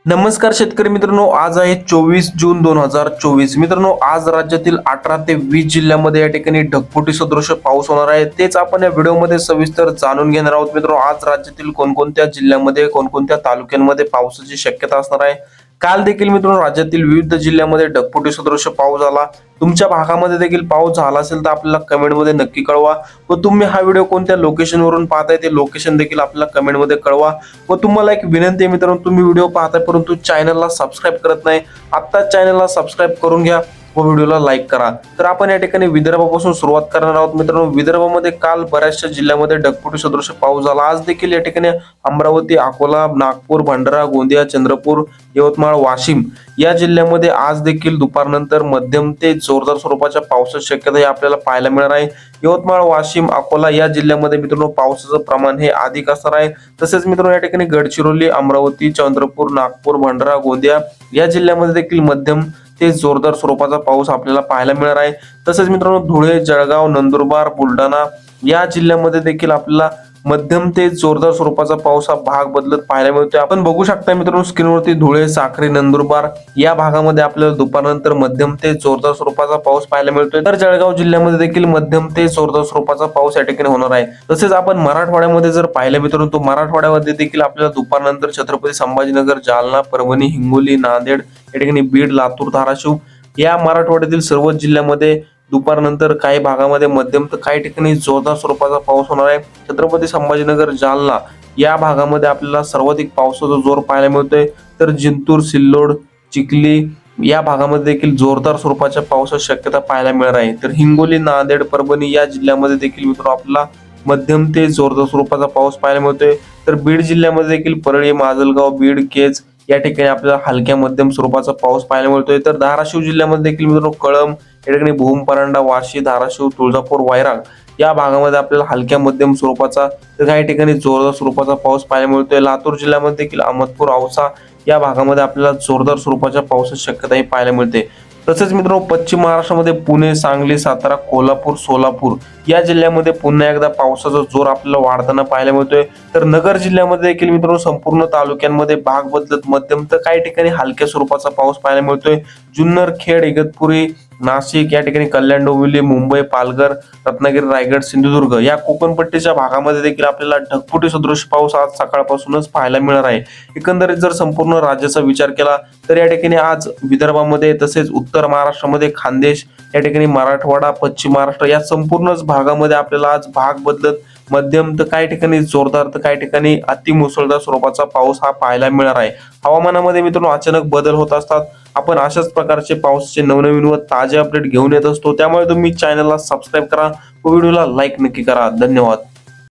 नमस्कार शेतकरी मित्रांनो, आज आहे 24 जून 2024. मित्रांनो, आज राज्यातील 18 ते 20 जिल्ह्यामध्ये या ठिकाणी ढगफुटी सदृश पाऊस होणार आहे. तेच आपण या व्हिडिओमध्ये सविस्तर जाणून घेणार आहोत. मित्रांनो, आज राज्यातील कोणकोणत्या जिल्ह्यामध्ये कोणकोणत्या तालुक्यांमध्ये पावसाची शक्यता असणार आहे. काल देखील मित्रांनो राज्यातील विविध जिल्ह्यामध्ये ढगफुटी सदृश पाऊस झाला. तुमच्या भागामध्ये देखील पाऊस झाला असेल तर आपल्याला कमेंटमध्ये नक्की कळवा. व तुम्ही हा व्हिडिओ कोणत्या लोकेशनवरून पाहताय ते लोकेशन देखील आपल्याला कमेंटमध्ये कळवा. व तुम्हाला एक विनंती आहे मित्रांनो, तुम्ही व्हिडिओ पाहताय परंतु चॅनलला सबस्क्राईब करत नाही, आता चॅनलला सबस्क्राईब करून घ्या व व्हिडिओला लाईक करा. तर आपण या ठिकाणी विदर्भापासून सुरुवात करणार आहोत. मित्रांनो, विदर्भामध्ये काल बऱ्याचशा जिल्ह्यामध्ये ढगफुटी सदृश पाऊस झाला. आज देखील या ठिकाणी अमरावती, अकोला, नागपूर, भंडारा, गोंदिया, चंद्रपूर, यवतमाळ, वाशिम या जिल्ह्यामध्ये आज देखील दुपारनंतर मध्यम ते जोरदार स्वरूपाच्या पावसाची शक्यता ही आपल्याला पाहायला मिळणार आहे. यवतमाळ, वाशिम, अकोला या जिल्ह्यामध्ये मित्रांनो पावसाचं प्रमाण हे अधिक असणार आहे. तसेच मित्रांनो या ठिकाणी गडचिरोली, अमरावती, चंद्रपूर, नागपूर, भंडारा, गोंदिया या जिल्ह्यामध्ये देखील मध्यम ते जोरदार स्वरूपाचा पाऊस आपल्याला पाहायला मिळणार आहे. तसेच मित्रांनो धुळे, जळगाव, नंदुरबार, बुलढाणा या जिल्ह्यामध्ये देखील आपल्याला मध्यम ते जोरदार स्वरूपाचा पाऊस हा भाग बदलत पाहायला मिळतोय. आपण बघू शकता मित्रांनो स्क्रीनवरती धुळे, साक्री, नंदुरबार या भागामध्ये आपल्याला दुपारनंतर मध्यम ते जोरदार स्वरूपाचा पाऊस पाहायला मिळतोय. तर जळगाव जिल्ह्यामध्ये देखील मध्यम ते जोरदार स्वरूपाचा पाऊस या ठिकाणी होणार आहे. तसेच आपण मराठवाड्यामध्ये जर पाहिलं मित्रांनो, तो मराठवाड्यामध्ये देखील आपल्याला दुपारनंतर छत्रपती संभाजीनगर, जालना, परभणी, हिंगोली, नांदेड या ठिकाणी बीड, लातूर, धाराशिव या मराठवाड्यातील सर्व जिल्ह्यामध्ये दुपारनंतर काही भागामध्ये मध्यम तर काही ठिकाणी जोरदार स्वरूपाचा पाऊस होणार आहे. छत्रपती संभाजीनगर, जालना या भागामध्ये आपल्याला सर्वाधिक पावसाचा जोर पाहायला मिळतोय. तर जिंतूर, सिल्लोड, चिखली या भागामध्ये देखील जोरदार स्वरूपाच्या पावसाची शक्यता पाहायला मिळणार आहे. तर हिंगोली, नांदेड, परभणी या जिल्ह्यामध्ये देखील मित्रांनो आपल्याला मध्यम ते जोरदार स्वरूपाचा पाऊस पाहायला मिळतोय. तर बीड जिल्ह्यामध्ये देखील परळी, माजलगाव, बीड, केज या ठिकाणी आपल्याला हलक्या मध्यम स्वरूपाचा पाऊस पाहायला मिळतोय. तर धाराशिव जिल्ह्यामध्ये देखील मित्रांनो कळंब या ठिकाणी, भूम, परांडा, वाशी, धाराशिव, तुळजापूर, वैराग या भागामध्ये आपल्याला हलक्या मध्यम स्वरूपाचा तर काही ठिकाणी जोरदार स्वरूपाचा पाऊस पाहायला मिळतोय. लातूर जिल्ह्यामध्ये देखील अहमदपूर, औसा या भागामध्ये आपल्याला जोरदार स्वरूपाच्या पावसाची शक्यताही पाहायला मिळते. तसेच मित्रांनो पश्चिम महाराष्ट्रामध्ये पुणे, सांगली, सातारा, कोल्हापूर, सोलापूर या जिल्ह्यामध्ये पुन्हा एकदा पावसाचा जोर आपल्याला वाढताना पाहायला मिळतोय. तर नगर जिल्ह्यामध्ये देखील मित्रांनो संपूर्ण तालुक्यांमध्ये भाग बदलत मध्यम तर काही ठिकाणी हलक्या स्वरूपाचा पाऊस पाहायला मिळतोय. जुन्नर, खेड, इगतपुरी, नाशिक या ठिकाणी, कल्याण, डोंबिवली, मुंबई, पालघर, रत्नागिरी, रायगड, सिंधुदुर्ग या कोकणपट्टीच्या भागामध्ये देखील आपल्याला ढगफुटी सदृश पाऊस आज सकाळपासूनच पाहायला मिळणार आहे. एकंदरीत जर संपूर्ण राज्याचा विचार केला तर या ठिकाणी आज विदर्भामध्ये तसेच उत्तर महाराष्ट्रामध्ये खानदेश या ठिकाणी, मराठवाडा, पश्चिम महाराष्ट्र या संपूर्णच भागामध्ये आपल्याला आज भाग बदलत मध्यम तर काही ठिकाणी जोरदार तर काही ठिकाणी अति मुसळधार स्वरूपाचा पाऊस हा पाहायला मिळणार आहे. हवामानामध्ये मित्रांनो अचानक बदल होत असतात. आपण अशाच प्रकारचे पावसाचे नवनवीन व ताजे अपडेट घेऊन येत असतो. त्यामुळे तुम्ही चॅनलला सबस्क्राईब करा व व्हिडिओला लाईक नक्की करा. धन्यवाद.